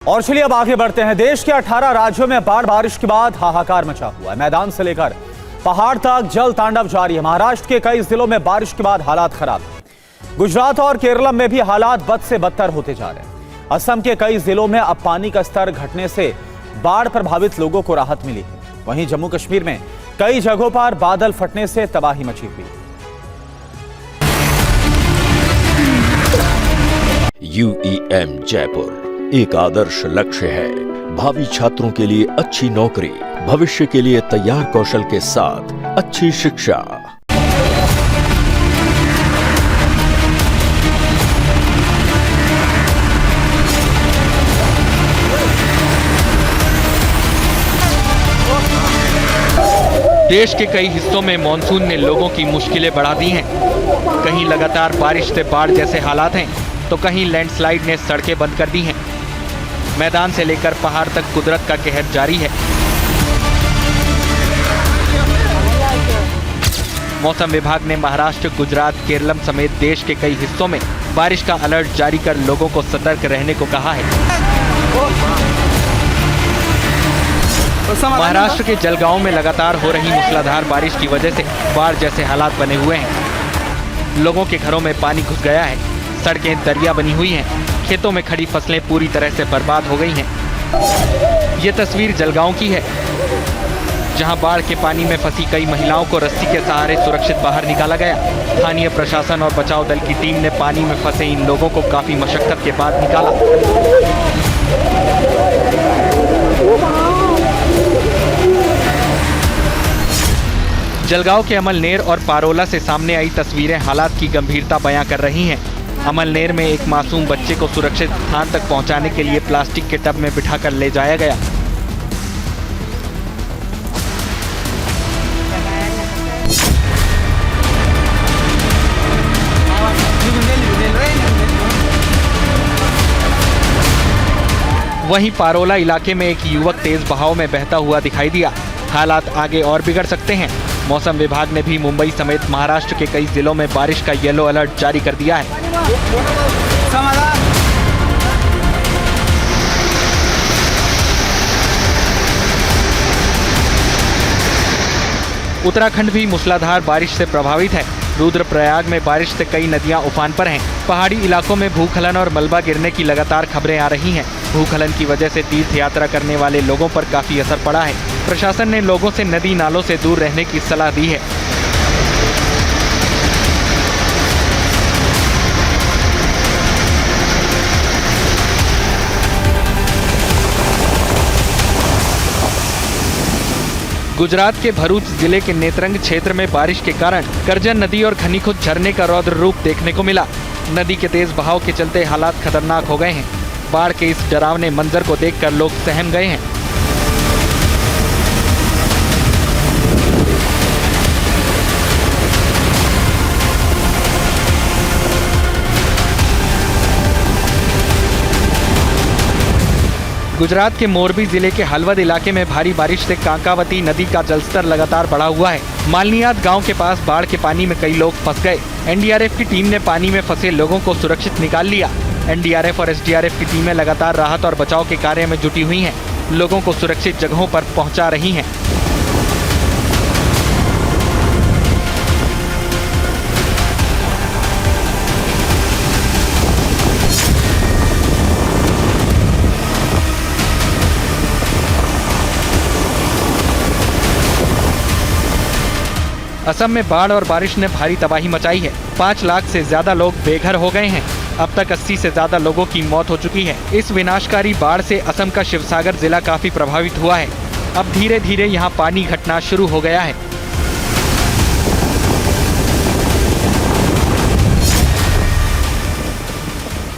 और चलिए अब आगे बढ़ते हैं। देश के 18 राज्यों में बाढ़ बारिश के बाद हाहाकार मचा हुआ है। मैदान से लेकर पहाड़ तक जल तांडव जारी है। महाराष्ट्र के कई जिलों में बारिश के बाद हालात खराब है। गुजरात और केरल में भी हालात बद से बदतर होते जा रहे हैं। असम के कई जिलों में अब पानी का स्तर घटने से बाढ़ प्रभावित लोगों को राहत मिली है। वहीं जम्मू कश्मीर में कई जगहों पर बादल फटने से तबाही मची हुई है। UEM जयपुर एक आदर्श लक्ष्य है। भावी छात्रों के लिए अच्छी नौकरी, भविष्य के लिए तैयार कौशल के साथ अच्छी शिक्षा। देश के कई हिस्सों में मानसून ने लोगों की मुश्किलें बढ़ा दी हैं। कहीं लगातार बारिश से बाढ़ जैसे हालात हैं, तो कहीं लैंडस्लाइड ने सड़कें बंद कर दी हैं। मैदान से लेकर पहाड़ तक कुदरत का कहर जारी है। मौसम विभाग ने महाराष्ट्र, गुजरात, केरल समेत देश के कई हिस्सों में बारिश का अलर्ट जारी कर लोगों को सतर्क रहने को कहा है। महाराष्ट्र के जलगांव में लगातार हो रही मूसलाधार बारिश की वजह से बाढ़ जैसे हालात बने हुए हैं। लोगों के घरों में पानी घुस गया है, सड़कें दरिया बनी हुई हैं, खेतों में खड़ी फसलें पूरी तरह से बर्बाद हो गई हैं। ये तस्वीर जलगांव की है, जहां बाढ़ के पानी में फंसी कई महिलाओं को रस्सी के सहारे सुरक्षित बाहर निकाला गया। स्थानीय प्रशासन और बचाव दल की टीम ने पानी में फंसे इन लोगों को काफी मशक्कत के बाद निकाला। जलगांव के अमलनेर और पारोला से सामने आई तस्वीरें हालात की गंभीरता बयां कर रही हैं। अमलनेर में एक मासूम बच्चे को सुरक्षित स्थान तक पहुंचाने के लिए प्लास्टिक के टब में बिठाकर ले जाया गया। वहीं पारोला इलाके में एक युवक तेज बहाव में बहता हुआ दिखाई दिया। हालात आगे और बिगड़ सकते हैं। मौसम विभाग ने भी मुंबई समेत महाराष्ट्र के कई जिलों में बारिश का येलो अलर्ट जारी कर दिया है। उत्तराखंड भी मूसलाधार बारिश से प्रभावित है। रुद्रप्रयाग में बारिश से कई नदियां उफान पर हैं। पहाड़ी इलाकों में भूस्खलन और मलबा गिरने की लगातार खबरें आ रही हैं। भूस्खलन की वजह से तीर्थ यात्रा करने वाले लोगों पर काफी असर पड़ा है। प्रशासन ने लोगों से नदी नालों से दूर रहने की सलाह दी है। गुजरात के भरूच जिले के नेत्रंग क्षेत्र में बारिश के कारण करजन नदी और घनीखुद झरने का रौद्र रूप देखने को मिला। नदी के तेज बहाव के चलते हालात खतरनाक हो गए हैं। बाढ़ के इस डरावने मंजर को देखकर लोग सहम गए हैं। गुजरात के मोरबी जिले के हलवद इलाके में भारी बारिश से कांकावती नदी का जलस्तर लगातार बढ़ा हुआ है। मालनियात गांव के पास बाढ़ के पानी में कई लोग फंस गए। एनडीआरएफ की टीम ने पानी में फंसे लोगों को सुरक्षित निकाल लिया। एनडीआरएफ और एसडीआरएफ की टीमें लगातार राहत और बचाव के कार्य में जुटी हुई हैं। लोगों को सुरक्षित जगहों पर पहुंचा रही हैं। असम में बाढ़ और बारिश ने भारी तबाही मचाई है। 5 लाख से ज्यादा लोग बेघर हो गए हैं। अब तक 80 से ज्यादा लोगों की मौत हो चुकी है। इस विनाशकारी बाढ़ से असम का शिवसागर जिला काफी प्रभावित हुआ है। अब धीरे धीरे यहाँ पानी घटना शुरू हो गया है।